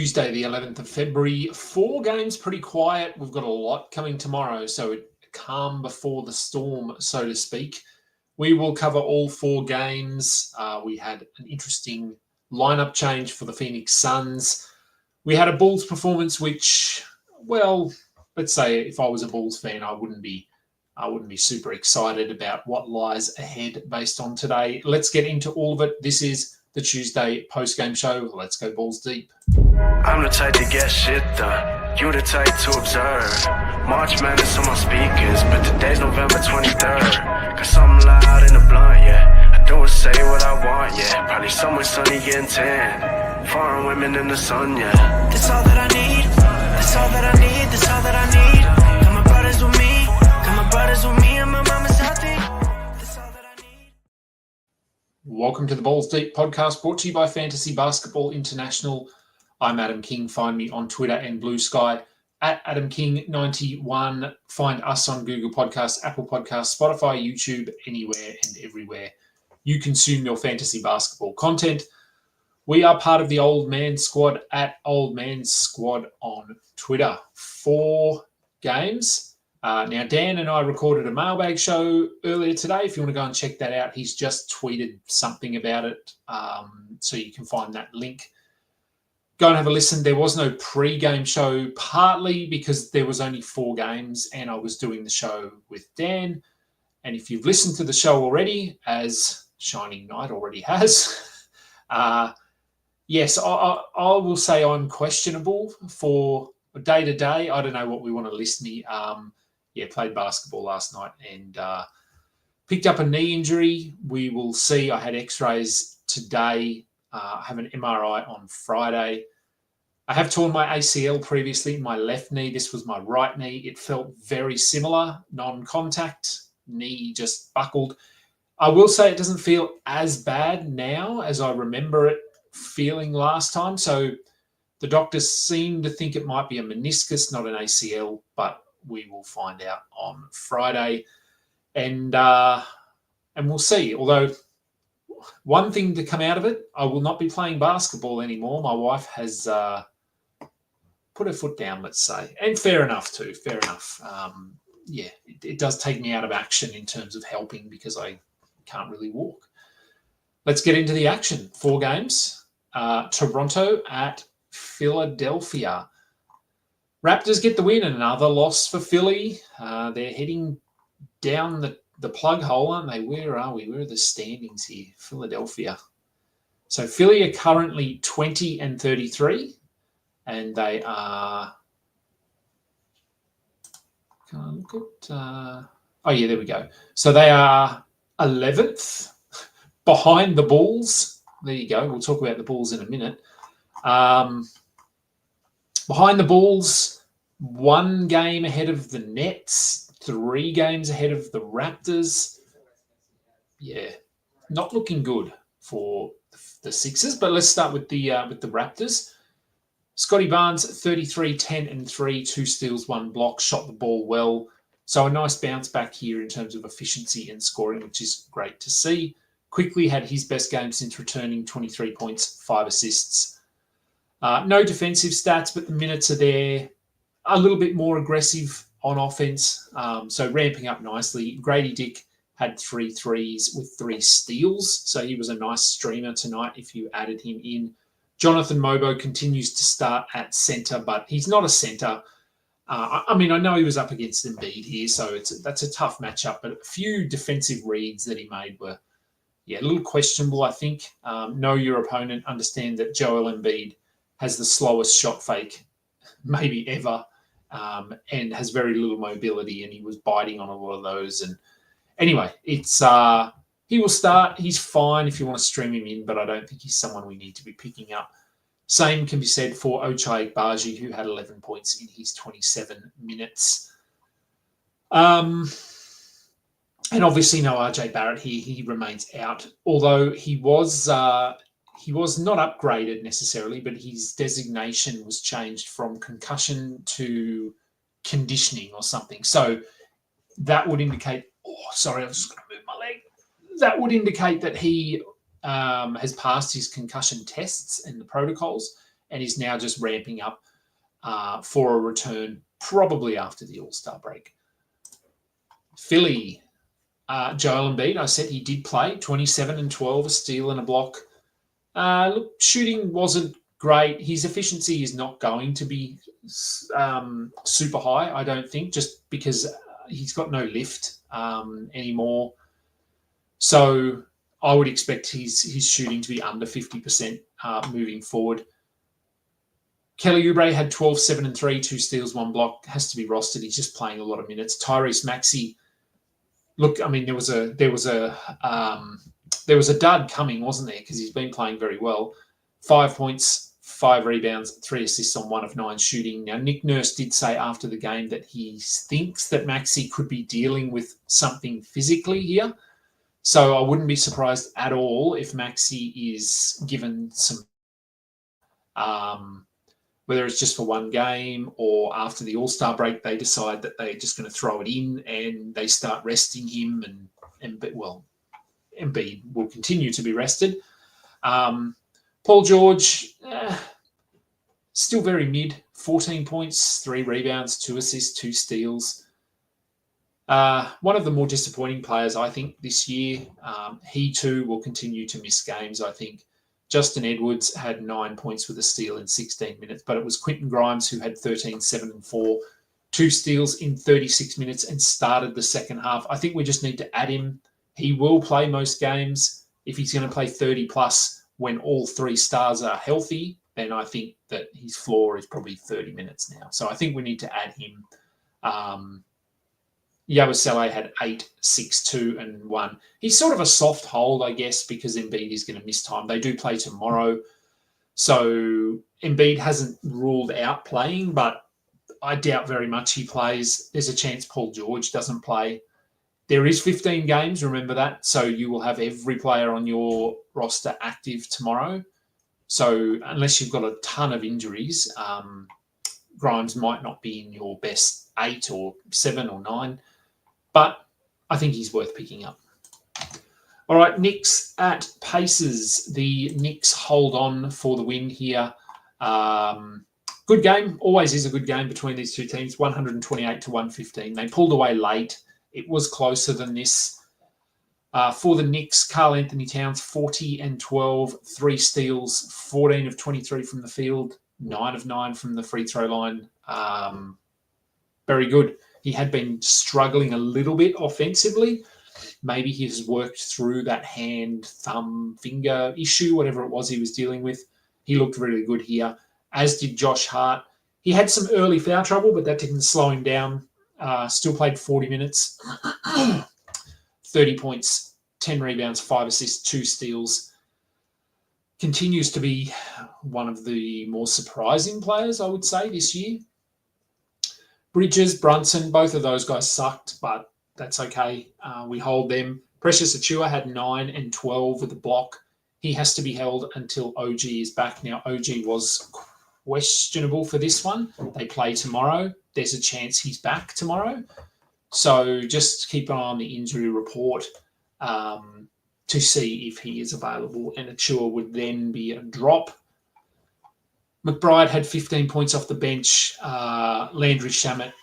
Tuesday, the 11th of February. 4 games, pretty quiet. We've got a lot coming tomorrow, so calm before the storm, so to speak. We will cover all 4 games. We had an interesting lineup change for the Phoenix Suns. We had a Bulls performance, which, well, let's say if I was a Bulls fan, I wouldn't be super excited about what lies ahead based on today. Let's get into all of it. This is the Tuesday post-game show. Let's go balls deep. I'm the type to get shit done. You the type to observe. March Madness on my speakers, but today's November 23rd. Got something loud in the blunt, yeah. I don't say what I want, yeah. Probably somewhere sunny getting tan. Foreign women in the sun, yeah. That's all that I need. That's all that I need. That's all that I need. Got my brothers with me. Got my brothers with me and my mama's healthy. That's all that I need. Welcome to the Balls Deep podcast, brought to you by Fantasy Basketball International. I'm Adam King. Find me on Twitter and Blue Sky at AdamKing91. Find us on Google Podcasts, Apple Podcasts, Spotify, YouTube, anywhere and everywhere you consume your fantasy basketball content. We are part of the Old Man Squad at Old Man Squad on Twitter. 4 games. Now, Dan and I recorded a mailbag show earlier today. If you want to go and check that out, he's just tweeted something about it, so you can find that link. Go and have a listen. There was no pre-game show, partly because there was only 4 games and I was doing the show with Dan. And if you've listened to the show already, as Shining Knight already has, yes, I will say I'm questionable for day-to-day. I don't know what we want to list me. Played basketball last night and picked up a knee injury. We will see. I had x-rays today. I have an MRI on Friday. I have torn my ACL previously in my left knee. This was my right knee. It felt very similar, non-contact. Knee just buckled. I will say it doesn't feel as bad now as I remember it feeling last time. So the doctors seem to think it might be a meniscus, not an ACL, but we will find out on Friday. And we'll see. Although one thing to come out of it, I will not be playing basketball anymore. My wife has put her foot down, let's say. And fair enough too, fair enough. It does take me out of action in terms of helping because I can't really walk. Let's get into the action. 4 games. Toronto at Philadelphia. Raptors get the win, and another loss for Philly. They're heading down the plug hole, aren't they? Where are we? Where are the standings here? Philadelphia. So Philly are currently 20 and 33, and they are. Can I look at? There we go. So they are 11th, behind the Bulls. There you go. We'll talk about the Bulls in a minute. Behind the Bulls, 1 game ahead of the Nets, 3 games ahead of the Raptors. Yeah, not looking good for the Sixers, but let's start with the Raptors. Scotty Barnes, 33, 10 and 3, 2 steals, 1 block, shot the ball well. So a nice bounce back here in terms of efficiency and scoring, which is great to see. Quickly had his best game since returning, 23 points, 5 assists. No defensive stats, but the minutes are there. A little bit more aggressive on offense, so ramping up nicely. Grady Dick had 3 threes with 3 steals, so he was a nice streamer tonight if you added him in. Jonathan Mobo continues to start at center, but he's not a center. I know he was up against Embiid here, so that's a tough matchup, but a few defensive reads that he made were, a little questionable, I think. Know your opponent, understand that Joel Embiid has the slowest shot fake maybe ever, and has very little mobility, and he was biting on a lot of those. And anyway, it's he will start. He's fine if you want to stream him in, but I don't think he's someone we need to be picking up. Same can be said for Ochai Agbaji, who had 11 points in his 27 minutes. And obviously no RJ Barrett here. He remains out, although he was not upgraded necessarily, but his designation was changed from concussion to conditioning or something. So that would indicate, I was just going to move my leg. That would indicate that he has passed his concussion tests and the protocols, and is now just ramping up for a return probably after the All-Star break. Philly, Joel Embiid, I said he did play, 27 and 12, a steal and a block. Look, shooting wasn't great. His efficiency is not going to be super high, I don't think, just because he's got no lift anymore. So I would expect his shooting to be under 50% moving forward. Kelly Oubre had 12, 7 and 3, 2 steals, 1 block. Has to be rostered. He's just playing a lot of minutes. Tyrese Maxey, look, I mean, there was a dud coming, wasn't there? Because he's been playing very well. 5 points, 5 rebounds, 3 assists on 1 of 9 shooting. Now, Nick Nurse did say after the game that he thinks that Maxey could be dealing with something physically here. So I wouldn't be surprised at all if Maxey is given some, whether it's just for one game or after the All-Star break, they decide that they're just going to throw it in and they start resting him. And Embiid will continue to be rested. Paul George, still very mid, 14 points, 3 rebounds, 2 assists, 2 steals. One of the more disappointing players, I think, this year. He too will continue to miss games, I think. Justin Edwards had 9 points with a steal in 16 minutes, but it was Quentin Grimes who had 13, 7 and 4, 2 steals in 36 minutes and started the second half. I think we just need to add him. He will play most games. If he's going to play 30 plus when all 3 stars are healthy, then I think that his floor is probably 30 minutes now. So I think we need to add him. Yabusele had 8, 6, 2, and 1. He's sort of a soft hold, I guess, because Embiid is going to miss time. They do play tomorrow. So Embiid hasn't ruled out playing, but I doubt very much he plays. There's a chance Paul George doesn't play. There is 15 games, remember that. So you will have every player on your roster active tomorrow. So unless you've got a ton of injuries, Grimes might not be in your best 8 or 7 or 9. But I think he's worth picking up. All right, Knicks at Pacers. The Knicks hold on for the win here. Good game. Always is a good game between these two teams. 128 to 115. They pulled away late. It was closer than this. For the Knicks, Karl Anthony Towns, 40 and 12, 3 steals, 14 of 23 from the field, 9 of 9 from the free throw line. Very good. He had been struggling a little bit offensively. Maybe he's worked through that hand, thumb, finger issue, whatever it was he was dealing with. He looked really good here, as did Josh Hart. He had some early foul trouble, but that didn't slow him down. Still played 40 minutes, 30 points, 10 rebounds, 5 assists, 2 steals. Continues to be one of the more surprising players, I would say, this year. Bridges, Brunson, both of those guys sucked, but that's okay. We hold them. Precious Achiuwa had 9 and 12 with a block. He has to be held until OG is back. Now, OG was questionable for this one. They play tomorrow. There's a chance he's back tomorrow. So just keep an eye on the injury report to see if he is available. And Achiuwa would then be a drop. McBride had 15 points off the bench. Landry Shamet,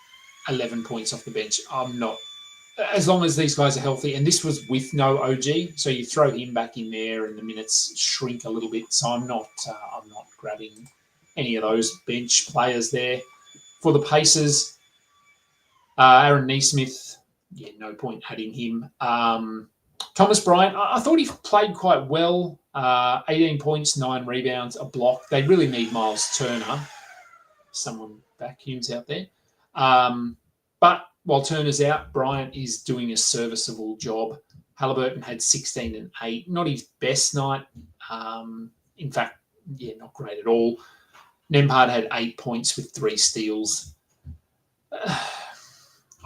11 points off the bench. I'm not, as long as these guys are healthy, and this was with no OG, so you throw him back in there and the minutes shrink a little bit. So I'm not grabbing any of those bench players there. For the Pacers, Aaron Nesmith, no point adding him. Thomas Bryant, I thought he played quite well. 18 points, 9 rebounds, a block. They really need Miles Turner. Someone vacuums out there. But while Turner's out, Bryant is doing a serviceable job. Halliburton had 16 and 8. Not his best night. In fact, not great at all. Nembhard had 8 points with 3 steals.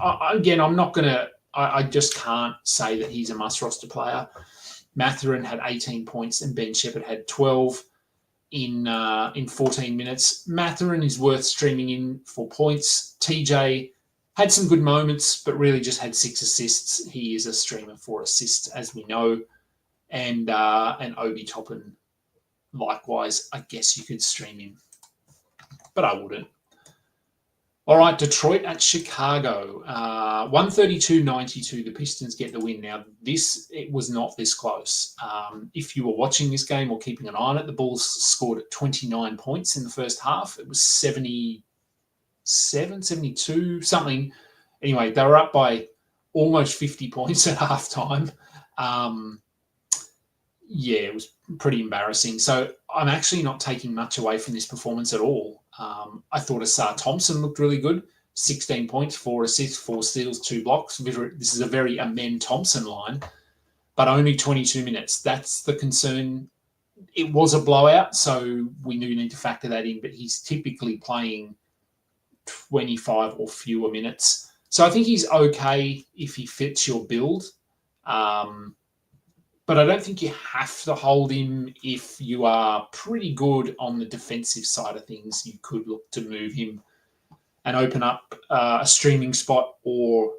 Again, I'm not going to... I just can't say that he's a must-roster player. Mathurin had 18 points and Ben Shepherd had 12 in 14 minutes. Mathurin is worth streaming in for points. TJ had some good moments, but really just had 6 assists. He is a streamer for assists, as we know. And Obi Toppin, likewise, I guess you could stream him. but I wouldn't. All right, Detroit at Chicago. 132-92, the Pistons get the win. Now, it was not this close. If you were watching this game or keeping an eye on it, the Bulls scored 29 points in the first half. It was 77, 72, something. Anyway, they were up by almost 50 points at halftime. It was pretty embarrassing. So I'm actually not taking much away from this performance at all. I thought Asar Thompson looked really good. 16 points, 4 assists, 4 steals, 2 blocks. This is a very Amen Thompson line, but only 22 minutes. That's the concern. It was a blowout, so we do need to factor that in, but he's typically playing 25 or fewer minutes. So I think he's okay if he fits your build. But I don't think you have to hold him if you are pretty good on the defensive side of things. You could look to move him and open up a streaming spot or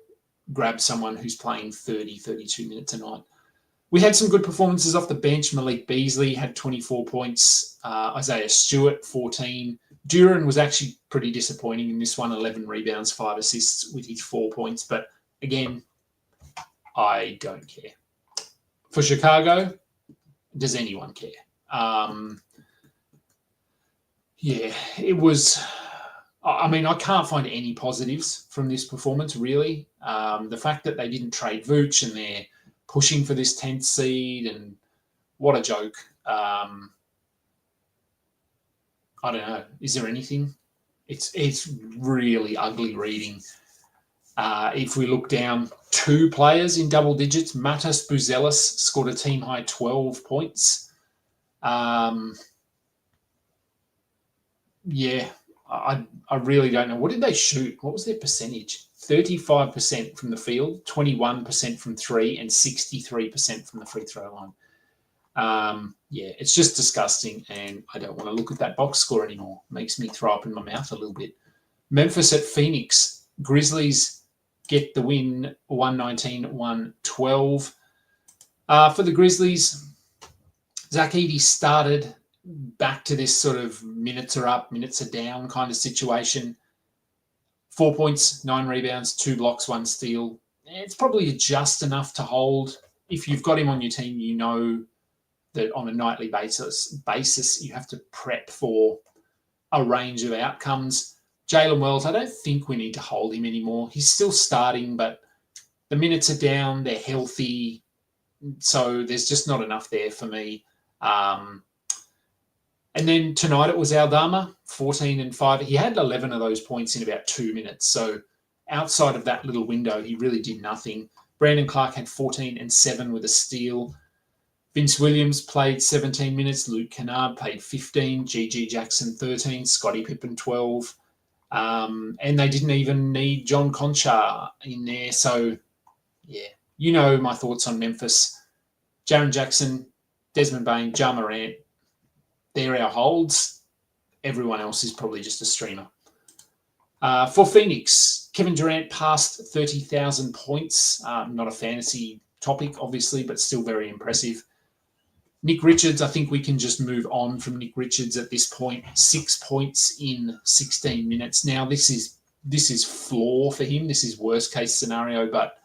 grab someone who's playing 30, 32 minutes a night. We had some good performances off the bench. Malik Beasley had 24 points. Isaiah Stewart, 14. Duran was actually pretty disappointing in this one, 11 rebounds, 5 assists with his 4 points. But again, I don't care. For Chicago, does anyone care? It was... I mean, I can't find any positives from this performance, really. The fact that they didn't trade Vooch and they're pushing for this 10th seed, and what a joke. I don't know. Is there anything? It's really ugly reading. If we look down, 2 players in double digits. Matas Buzelis scored a team-high 12 points. I really don't know. What did they shoot? What was their percentage? 35% from the field, 21% from 3, and 63% from the free throw line. It's just disgusting, and I don't want to look at that box score anymore. It makes me throw up in my mouth a little bit. Memphis at Phoenix. Grizzlies get the win, 119-112. For the Grizzlies, Zach Edey started back to this sort of minutes are up, minutes are down kind of situation. 4 points, 9 rebounds, 2 blocks, 1 steal. It's probably just enough to hold. If you've got him on your team, you know that on a nightly basis you have to prep for a range of outcomes. Jalen Wells, I don't think we need to hold him anymore. He's still starting, but the minutes are down, they're healthy, so there's just not enough there for me. And then tonight it was Aldama, 14 and 5. He had 11 of those points in about 2 minutes. So outside of that little window, he really did nothing. Brandon Clark had 14 and 7 with a steal. Vince Williams played 17 minutes. Luke Kennard played 15. G.G. Jackson, 13. Scottie Pippen, 12. And they didn't even need John Conchar in there. So, you know my thoughts on Memphis. Jaren Jackson, Desmond Bain, Ja Morant, they're our holds. Everyone else is probably just a streamer. For Phoenix, Kevin Durant passed 30,000 points. Not a fantasy topic, obviously, but still very impressive. Nick Richards, I think we can just move on from Nick Richards at this point. 6 points in 16 minutes. Now, this is floor for him. This is worst case scenario, but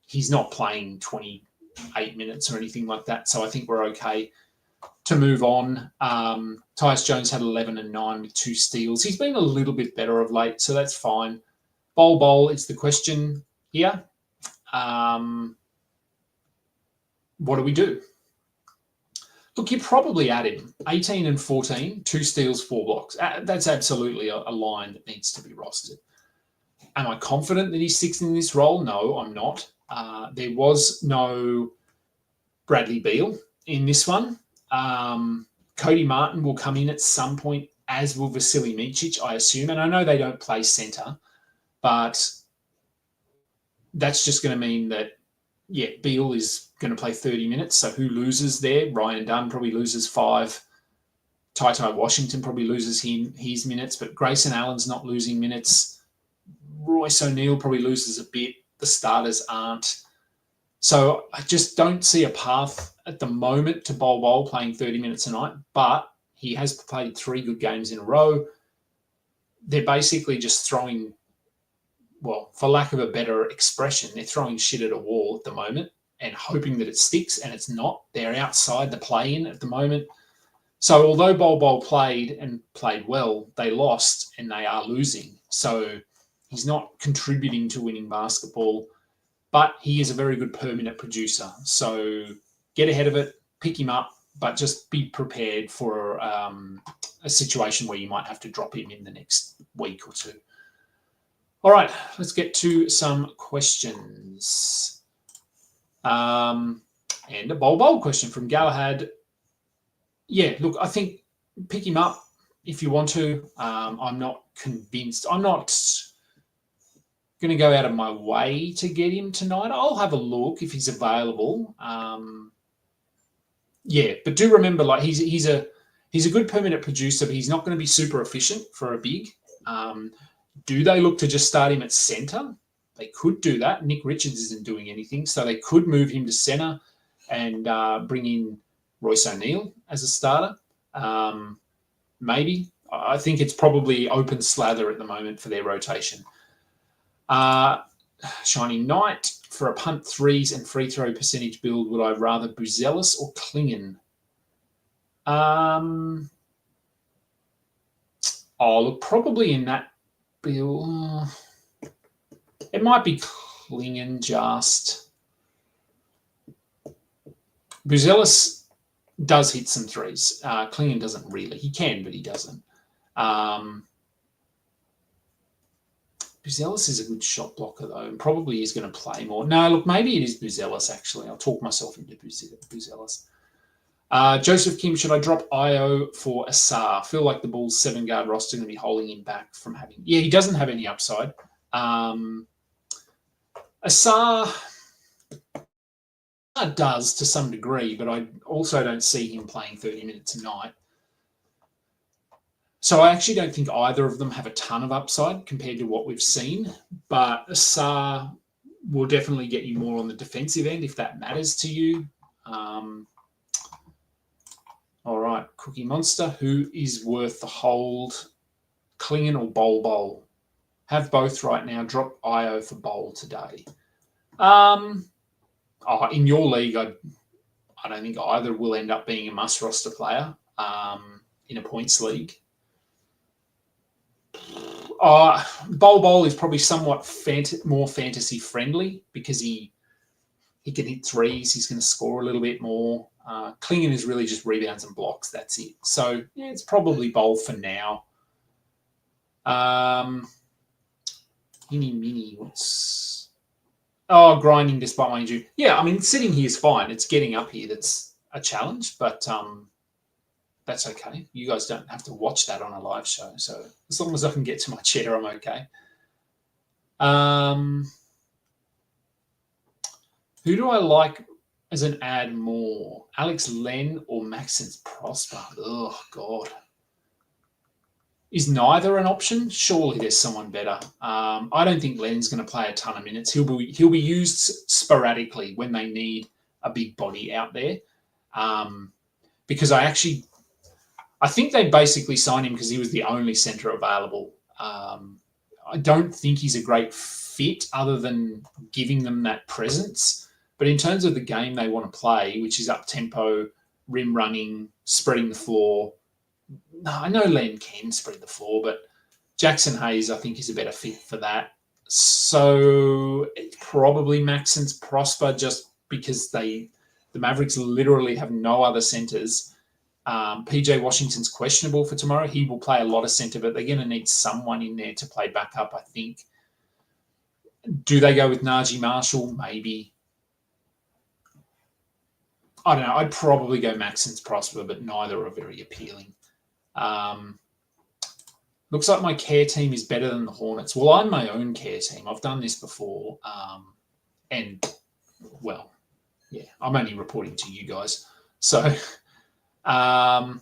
he's not playing 28 minutes or anything like that. So I think we're okay to move on. Tyus Jones had 11 and 9 with 2 steals. He's been a little bit better of late, so that's fine. Bol Bol is the question here. What do we do? Look, you probably add him. 18 and 14, 2 steals, 4 blocks. That's absolutely a line that needs to be rostered. Am I confident that he sticks in this role? No, I'm not. There was no Bradley Beal in this one. Cody Martin will come in at some point, as will Vasily Micic, I assume. And I know they don't play center, but that's just going to mean that, Beal is going to play 30 minutes. So who loses there? Ryan Dunn probably loses 5. Ty Washington probably loses his minutes, but Grayson Allen's not losing minutes. Royce O'Neal probably loses a bit. The starters aren't. So I just don't see a path at the moment to Bol Bol playing 30 minutes a night, but he has played 3 good games in a row. they're basically just throwing, well, for lack of a better expression, they're throwing shit at a wall at the moment and hoping that it sticks, and it's not. They're outside the play-in at the moment. So although Bol Bol played well, they lost and they are losing. So he's not contributing to winning basketball, but he is a very good per minute producer. So get ahead of it, pick him up, but just be prepared for a situation where you might have to drop him in the next week or two. All right, let's get to some questions. And a Bol Bol question from Galahad. Yeah, look, I think pick him up if you want to. I'm not convinced. I'm not going to go out of my way to get him tonight. I'll have a look if he's available. Yeah, but do remember, like he's a good per minute producer, but he's not going to be super efficient for a big. Do they look to just start him at centre? They could do that. Nick Richards isn't doing anything, so they could move him to centre and bring in Royce O'Neal as a starter. Maybe. I think it's probably open slather at the moment for their rotation. Shining Knight, for a punt threes and free throw percentage build, would I rather Buzelis or Klingon? Look, probably in that build, it might be Klingon just. Buzelis does hit some threes. Klingon doesn't really. He can, but he doesn't. Buzelis is a good shot blocker, though, and probably is going to play more. No, look, maybe it is Buzelis, actually. I'll talk myself into Buzelis. Joseph Kim, should I drop Io for Asar? I feel like the Bulls' 7-guard roster is going to be holding him back from having... Yeah, he doesn't have any upside. Asar does to some degree, but I also don't see him playing 30 minutes a night. So I actually don't think either of them have a ton of upside compared to what we've seen, but Asar will definitely get you more on the defensive end if that matters to you. All right, Cookie Monster, who is worth the hold? Klingon or Bol Bol? Have both right now. Drop Io for Bol today. In your league, I don't think either will end up being a must roster player in a points league. Bol Bol is probably somewhat more fantasy friendly because he can hit threes. He's going to score a little bit more. Klingon is really just rebounds and blocks. That's it. So yeah, it's probably Bol for now. Mini. Grinding despite my injury. Yeah, I mean, sitting here is fine. It's getting up here that's a challenge, but that's okay. You guys don't have to watch that on a live show. So as long as I can get to my chair, I'm okay. Who do I like as an ad more? Alex Len or Maxence Prosper? Oh, God. Is neither an option? Surely there's someone better. I don't think Len's going to play a ton of minutes. He'll be used sporadically when they need a big body out there. Because I think they basically signed him because he was the only centre available. I don't think he's a great fit other than giving them that presence. But in terms of the game they want to play, which is up-tempo, rim running, spreading the floor, no, I know Len can spread the floor, but Jackson Hayes, I think, is a better fit for that. So it's probably Maxence Prosper just because the Mavericks literally have no other centres. PJ Washington's questionable for tomorrow. He will play a lot of centre, but they're going to need someone in there to play backup, I think. Do they go with Najee Marshall? Maybe. I don't know. I'd probably go Maxence Prosper, but neither are very appealing. Looks like my care team is better than the Hornets. Well, I'm my own care team. I've done this before. And, well, yeah, I'm only reporting to you guys. So, the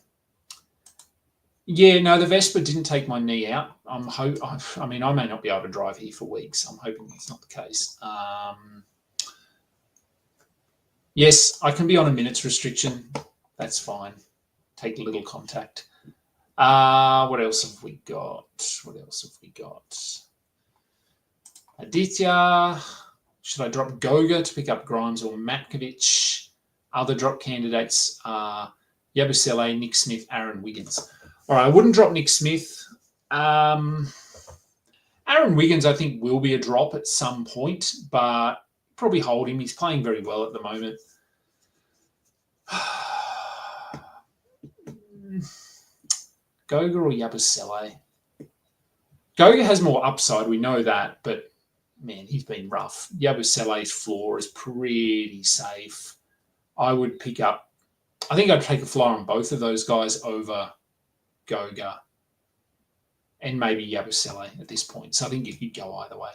Vespa didn't take my knee out. I may not be able to drive here for weeks. I'm hoping that's not the case. Yes, I can be on a minutes restriction. That's fine. Take little contact. What else have we got? Aditya. Should I drop Goga to pick up Grimes or Matkovic? Other drop candidates are Yabusele, Nick Smith, Aaron Wiggins. All right, I wouldn't drop Nick Smith. Aaron Wiggins, I think, will be a drop at some point, but probably hold him. He's playing very well at the moment. Goga or Yabusele? Goga has more upside, we know that, but man, he's been rough. Yabusele's floor is pretty safe. I think I'd take a flyer on both of those guys over Goga and maybe Yabusele at this point. So I think you could go either way.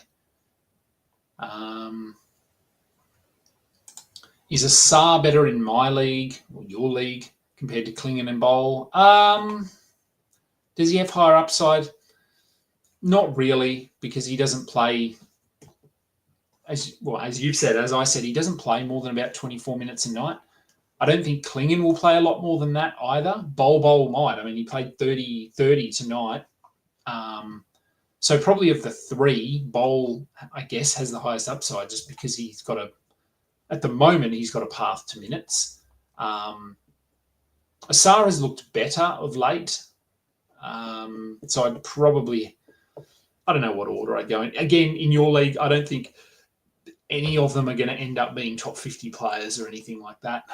Is Asar better in my league or your league compared to Klingon and Bol? Does he have higher upside? Not really, because he doesn't play, as you've said, as I said, he doesn't play more than about 24 minutes a night. I don't think Klingon will play a lot more than that either. Bol might. I mean, he played 30 tonight. So probably of the three, Bol, I guess, has the highest upside just because at the moment, he's got a path to minutes. Asar has looked better of late. So I'd probably, I don't know what order I'd go in. Again, in your league, I don't think any of them are going to end up being top 50 players or anything like that.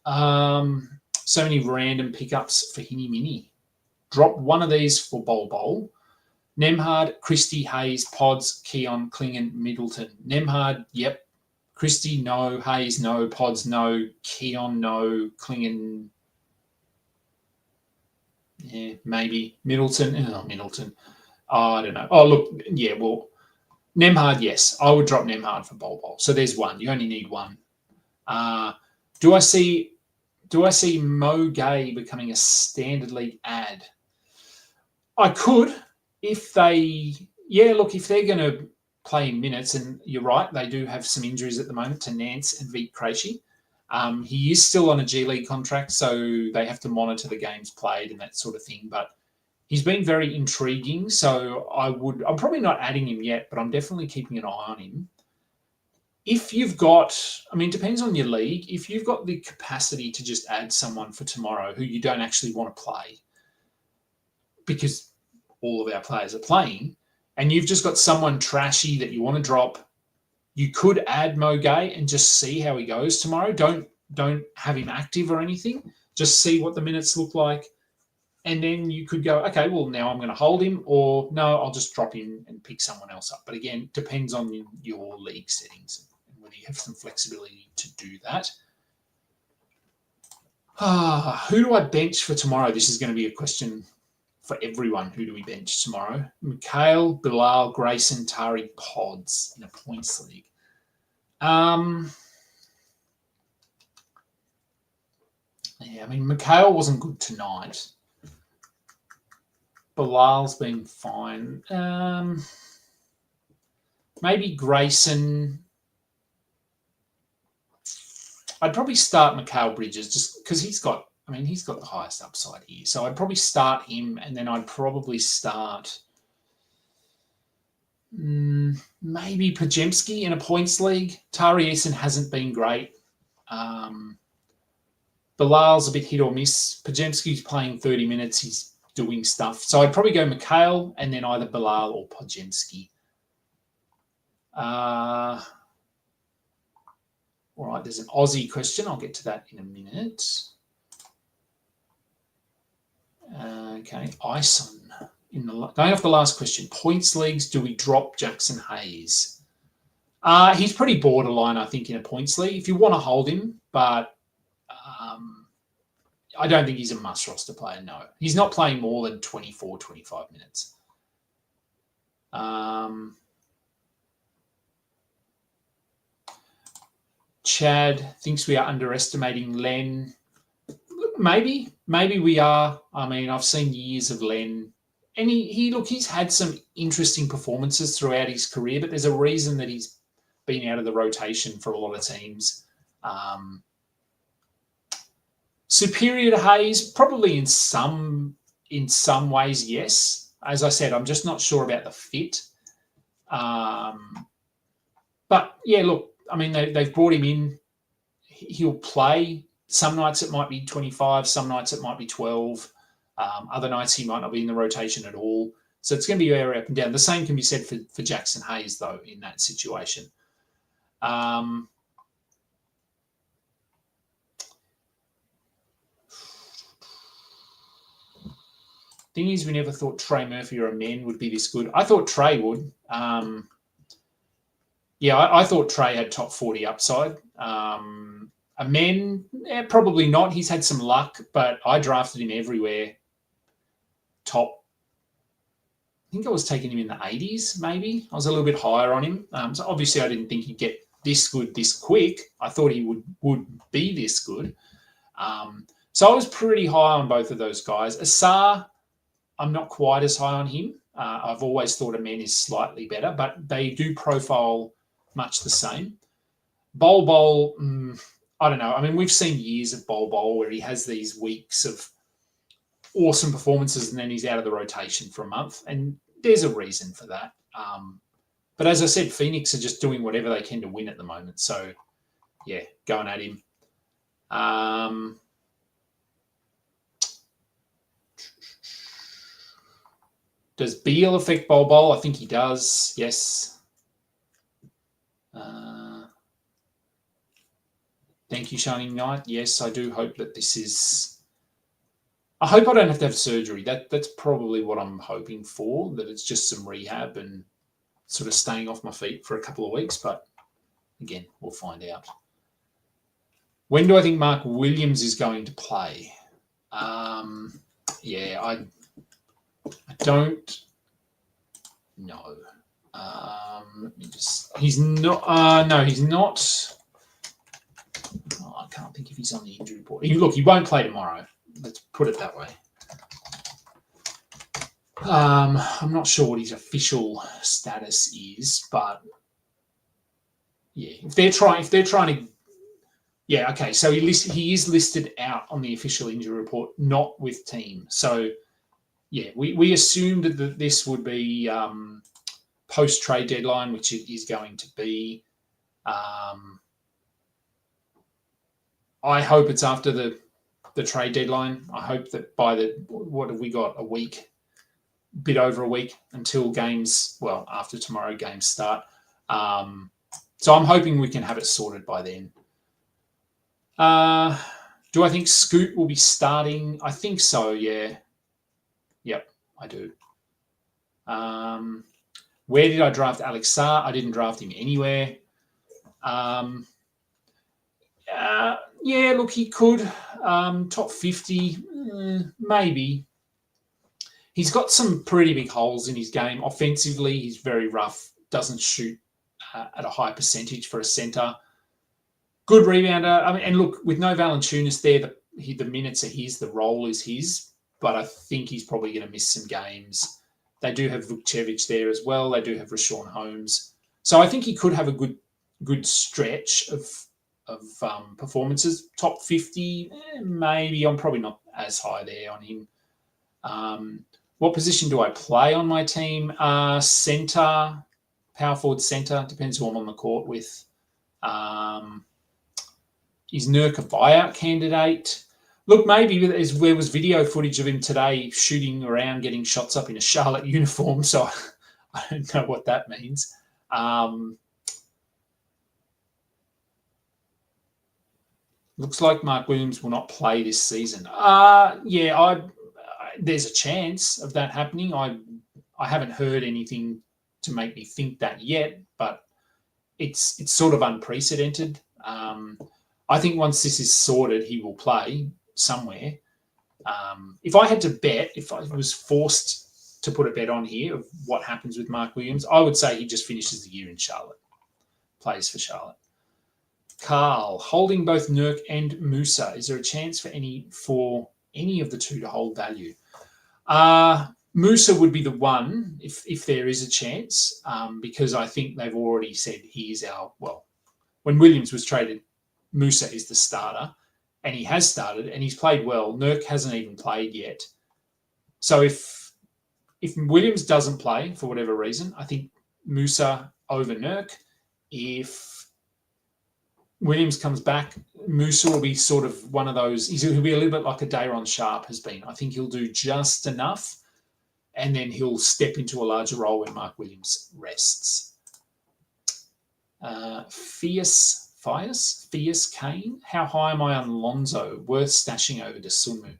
So many random pickups for Hinny Mini. Drop one of these for Bol. Nemhard, Christie, Hayes, Pods, Keon, Klingon, Middleton. Nemhard, yep. Christie, no. Hayes, no. Pods, no. Keon, no. Klingon, yeah, maybe. Middleton, not Middleton. I don't know. Oh, look, yeah, well, Nemhard, yes. I would drop Nemhard for Bol. So there's one. You only need one. Do I see Mo Gay becoming a standard league ad? I could if they're going to play in minutes, and you're right, they do have some injuries at the moment to Nance and Vit Krejci. He is still on a G League contract, so they have to monitor the games played and that sort of thing. But he's been very intriguing, so I'm probably not adding him yet, but I'm definitely keeping an eye on him. If you've got, depends on your league. If you've got the capacity to just add someone for tomorrow who you don't actually want to play, because all of our players are playing, and you've just got someone trashy that you want to drop, you could add Mo Gay and just see how he goes tomorrow. Don't have him active or anything. Just see what the minutes look like. And then you could go, okay, well, now I'm going to hold him, or no, I'll just drop him and pick someone else up. But again, depends on your league settings and whether you have some flexibility to do that. Who do I bench for tomorrow? This is going to be a question for everyone. Who do we bench tomorrow? Mikhail, Bilal, Grayson, Tari, Pods in a points league. Mikhail wasn't good tonight. Bilal's been fine. Maybe Grayson. I'd probably start Mikhail Bridges just because he's got the highest upside here. So I'd probably start him, and then I'd probably start maybe Pajemski in a points league. Tari Eason hasn't been great. Bilal's a bit hit or miss. Pajemski's playing 30 minutes. He's doing stuff. So I'd probably go Mikhail and then either Bilal or Pajemski. All right, there's an Aussie question. I'll get to that in a minute. Okay, Ison. Going off the last question, points leagues, do we drop Jackson Hayes? He's pretty borderline, I think, in a points league. If you want to hold him, but I don't think he's a must roster player, no. He's not playing more than 24, 25 minutes. Chad thinks we are underestimating Len. Maybe we are. I've seen years of Len, and he's had some interesting performances throughout his career, but there's a reason that he's been out of the rotation for a lot of teams. Superior to Hayes, probably in some in some ways, yes. As I said, I'm just not sure about the fit. But, yeah, look, I mean, they've brought him in. He'll play. Some nights it might be 25. Some nights it might be 12. Other nights he might not be in the rotation at all. So it's going to be very up and down. The same can be said for Jackson Hayes, though, in that situation. Thing is, we never thought Trey Murphy or Amen would be this good. I thought Trey would. I thought Trey had top 40 upside. Amen, probably not. He's had some luck, but I drafted him everywhere. Top, I think I was taking him in the 80s, maybe. I was a little bit higher on him. So obviously I didn't think he'd get this good this quick. I thought he would be this good. So I was pretty high on both of those guys. Asar, I'm not quite as high on him. I've always thought Amen is slightly better, but they do profile much the same. Bol Bol, I don't know. I mean, we've seen years of Bol Bol where he has these weeks of awesome performances and then he's out of the rotation for a month, and there's a reason for that. But as I said, Phoenix are just doing whatever they can to win at the moment. So, yeah, going at him. Does Beal affect Bol Bol? I think he does, yes. Thank you, Shining Knight. Yes, I do hope that this is... I hope I don't have to have surgery. That's probably what I'm hoping for, that it's just some rehab and sort of staying off my feet for a couple of weeks. But, again, we'll find out. When do I think Mark Williams is going to play? I don't know. Let me just... He's not... no, he's not... Oh, I can't think if he's on the injury report. Look, he won't play tomorrow. Let's put it that way. I'm not sure what his official status is, but yeah, if they're trying to, yeah, okay. So he is listed out on the official injury report, not with team. So yeah, we assumed that this would be post trade deadline, which it is going to be. I hope it's after the trade deadline. I hope that by what have we got, a week, bit over a week until games, well, after tomorrow games start. So I'm hoping we can have it sorted by then. Do I think Scoot will be starting? I think so, yeah. Yep, I do. Where did I draft Alex Sarr? I didn't draft him anywhere. Yeah, look, he could. Top 50, maybe. He's got some pretty big holes in his game. Offensively, he's very rough, doesn't shoot at a high percentage for a centre. Good rebounder. I mean, and look, with no Valanciunas there, the minutes are his, the role is his, but I think he's probably going to miss some games. They do have Vukcevic there as well. They do have Rashawn Holmes. So I think he could have a good stretch of performances. Top 50, maybe. I'm probably not as high there on him. What position do I play on my team? Centre, power forward centre. Depends who I'm on the court with. Is Nurk a buyout candidate? Look, maybe there was video footage of him today shooting around, getting shots up in a Charlotte uniform, so I don't know what that means. Looks like Mark Williams will not play this season. There's a chance of that happening. I haven't heard anything to make me think that yet, but it's sort of unprecedented. I think once this is sorted, he will play somewhere. If I had to bet, if I was forced to put a bet on here of what happens with Mark Williams, I would say he just finishes the year in Charlotte, plays for Charlotte. Carl, holding both Nurk and Musa. Is there a chance for any of the two to hold value? Musa would be the one if there is a chance, because I think they've already said he is when Williams was traded, Musa is the starter, and he has started and he's played well. Nurk hasn't even played yet. So if Williams doesn't play for whatever reason, I think Musa over Nurk. If Williams comes back, Musa will be sort of one of those. He'll be a little bit like a Dayron Sharp has been. I think he'll do just enough, and then he'll step into a larger role when Mark Williams rests. Fierce Kane. How high am I on Lonzo? Worth stashing over to Sunmu.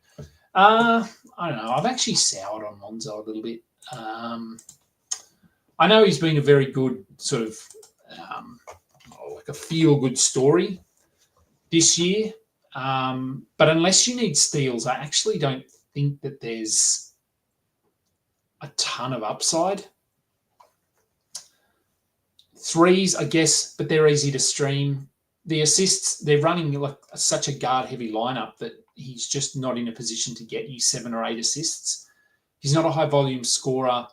I don't know. I've actually soured on Lonzo a little bit. I know he's been a very good sort of like a feel-good story this year. But unless you need steals, I actually don't think that there's a ton of upside. Threes, I guess, but they're easy to stream. The assists, they're running like such a guard-heavy lineup that he's just not in a position to get you 7 or 8 assists. He's not a high-volume scorer.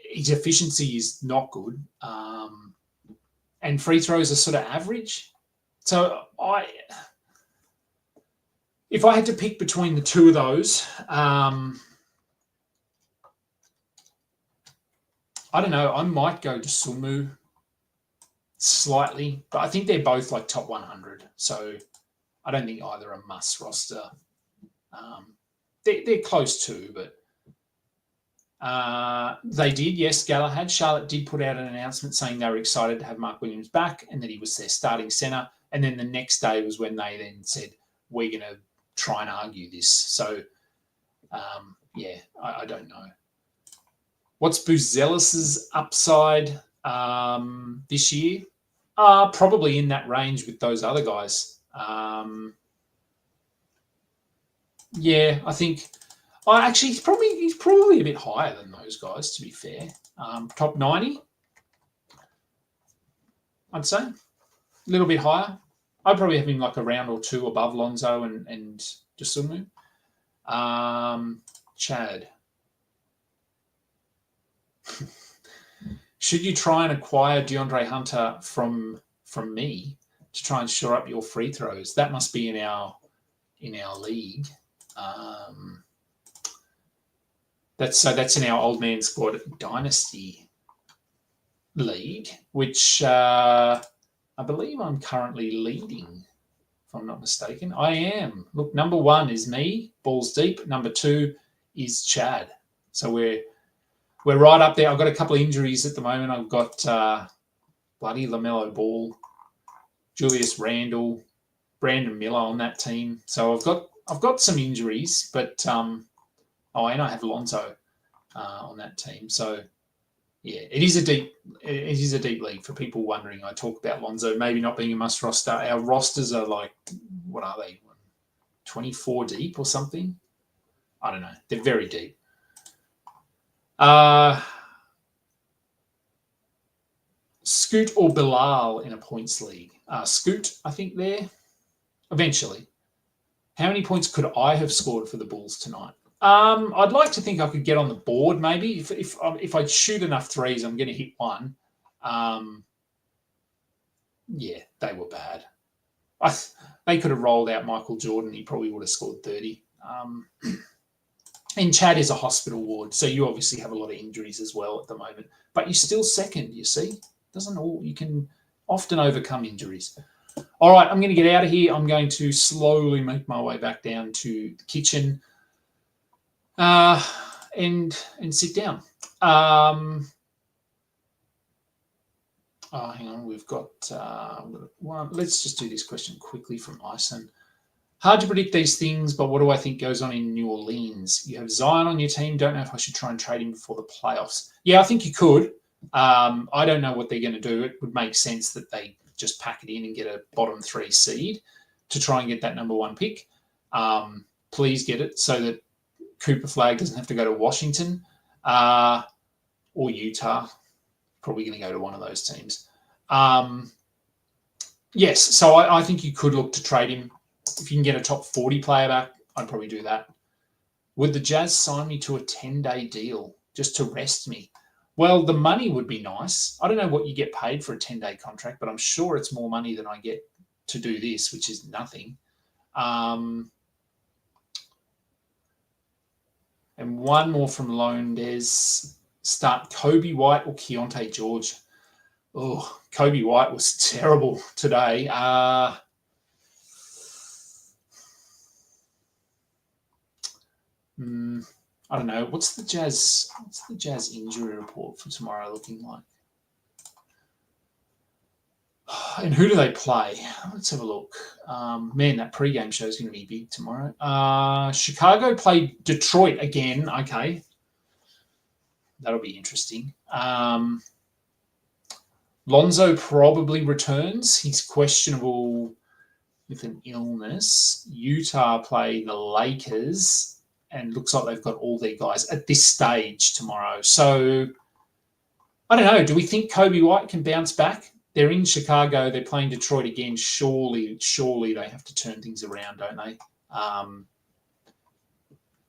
His efficiency is not good. And free throws are sort of average. So if I had to pick between the two of those, I don't know. I might go to Sunmu slightly, but I think they're both like top 100. So I don't think either are must roster. They're close to, but they did. Yes, Galahad. Charlotte did put out an announcement saying they were excited to have Mark Williams back and that he was their starting center. And then the next day was when they then said, we're going to try and argue this. So, I don't know. What's Buzelis's upside this year? Probably in that range with those other guys. I think. He's probably a bit higher than those guys, to be fair. Top 90, I'd say. A little bit higher. I'd probably have him like a round or two above Lonzo and Dosunmu. Chad. Should you try and acquire DeAndre Hunter from me to try and shore up your free throws? That must be in our league. That's in our old man squad dynasty league, which I believe I'm currently leading, if I'm not mistaken. I am. Look, number 1 is me, balls deep. Number 2 is Chad. So we're right up there. I've got a couple of injuries at the moment. I've got bloody LaMelo Ball, Julius Randle, Brandon Miller on that team. So I've got some injuries, but and I have Lonzo on that team. So yeah, it is a deep league for people wondering. I talk about Lonzo maybe not being a must roster. Our rosters are like, what are they? 24 deep or something? I don't know. They're very deep. Scoot or Bilal in a points league? Scoot, I think there. Eventually. How many points could I have scored for the Bulls tonight? I'd like to think I could get on the board maybe. If I shoot enough threes, I'm going to hit one. They were bad. They could have rolled out Michael Jordan. He probably would have scored 30. And Chad is a hospital ward, so you obviously have a lot of injuries as well at the moment. But you're still second, you see. You can often overcome injuries. All right, I'm going to get out of here. I'm going to slowly make my way back down to the kitchen and sit down. Hang on, we've got one. Let's just do this question quickly from Ison. Hard to predict these things, but what do I think goes on in New Orleans? You have Zion on your team. Don't know if I should try and trade him before the playoffs. Yeah, I think you could. I don't know what they're going to do. It would make sense that they just pack it in and get a bottom 3 seed to try and get that number 1 pick. Please get it so that Cooper Flag doesn't have to go to Washington or Utah. Probably going to go to one of those teams. Yes, so I think you could look to trade him. If you can get a top 40 player back, I'd probably do that. Would the Jazz sign me to a 10-day deal just to rest me? Well, the money would be nice. I don't know what you get paid for a 10-day contract, but I'm sure it's more money than I get to do this, which is nothing. And And one more from Loandes. Start Kobe White or Keontae George. Oh, Kobe White was terrible today. I don't know. What's the Jazz injury report for tomorrow looking like? And who do they play? Let's have a look. Man, that pregame show is going to be big tomorrow. Chicago play Detroit again. Okay. That'll be interesting. Lonzo probably returns. He's questionable with an illness. Utah play the Lakers, and looks like they've got all their guys at this stage tomorrow. So, I don't know. Do we think Kobe White can bounce back? They're in Chicago. They're playing Detroit again. Surely they have to turn things around, don't they?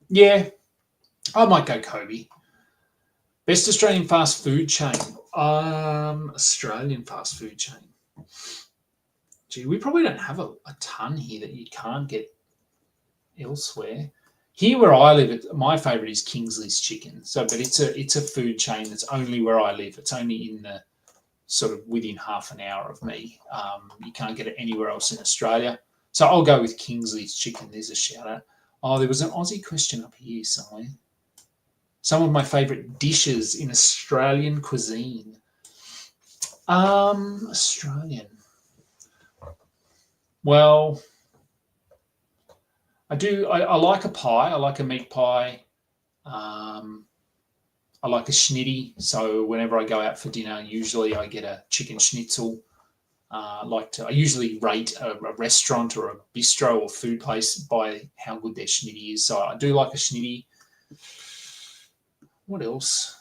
Yeah, I might go Kobe. Best Australian fast food chain. Australian fast food chain. Gee, we probably don't have a ton here that you can't get elsewhere. Here where I live, my favourite is Kingsley's Chicken. So, but it's a food chain that's only where I live. It's only in the sort of within half an hour of me. You can't get it anywhere else in Australia. So I'll go with Kingsley's Chicken. There's a shout out. Oh, there was an Aussie question up here somewhere. Some of my favourite dishes in Australian cuisine. Australian. Well, I do. I like a pie. I like a meat pie. I like a schnitty. So whenever I go out for dinner, usually I get a chicken schnitzel. I usually rate a restaurant or a bistro or food place by how good their schnitty is. So I do like a schnitty. What else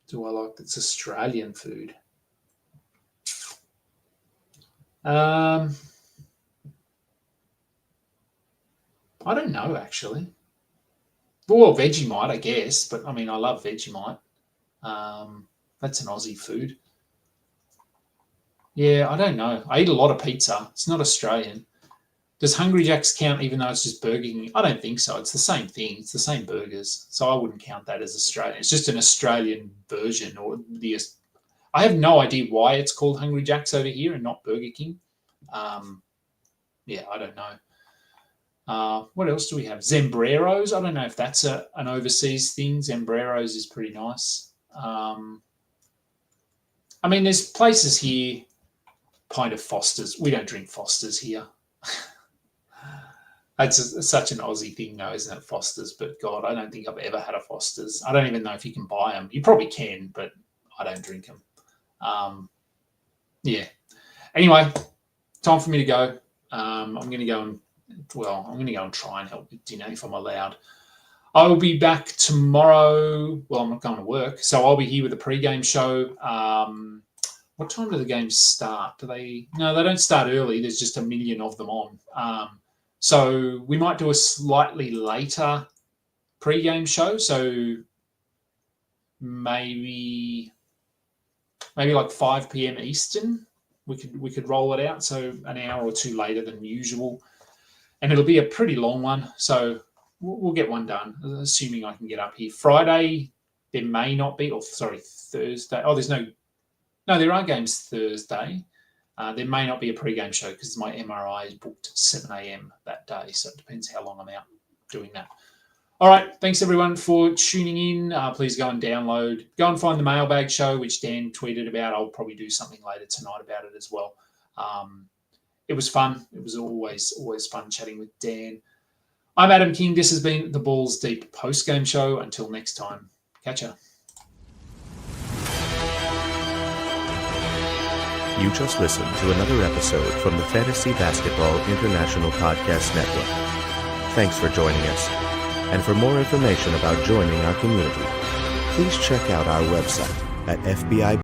do I like that's Australian food? I don't know, actually. Well, Vegemite, I guess. But, I mean, I love Vegemite. That's an Aussie food. Yeah, I don't know. I eat a lot of pizza. It's not Australian. Does Hungry Jack's count even though it's just Burger King? I don't think so. It's the same thing. It's the same burgers. So I wouldn't count that as Australian. It's just an Australian version. I have no idea why it's called Hungry Jack's over here and not Burger King. Yeah, I don't know. What else do we have? Zambreros. I don't know if that's an overseas thing. Zambreros is pretty nice. I mean, there's places here, pint of Foster's. We don't drink Foster's here. It's such an Aussie thing, though, isn't it, Foster's? But, God, I don't think I've ever had a Foster's. I don't even know if you can buy them. You probably can, but I don't drink them. Yeah. Anyway, time for me to go. I'm going to go and try and help with dinner if I'm allowed. I will be back tomorrow. Well, I'm not going to work, so I'll be here with the pre-game show. What time do the games start? No, they don't start early. There's just a million of them on. So we might do a slightly later pre-game show. So maybe like 5 p.m. Eastern. We could roll it out. So an hour or two later than usual. And it'll be a pretty long one. So we'll get one done, assuming I can get up here. Friday, there may not be, Thursday. Oh, there are games Thursday. There may not be a pre-game show because my MRI is booked at 7 a.m. that day. So it depends how long I'm out doing that. All right. Thanks, everyone, for tuning in. Please go and download. Go and find the Mailbag Show, which Dan tweeted about. I'll probably do something later tonight about it as well. It was fun. It was always fun chatting with Dan. I'm Adam King. This has been the Balls Deep post-game show. Until next time, catch ya. You just listened to another episode from the Fantasy Basketball International Podcast Network. Thanks for joining us. And for more information about joining our community, please check out our website at FBI.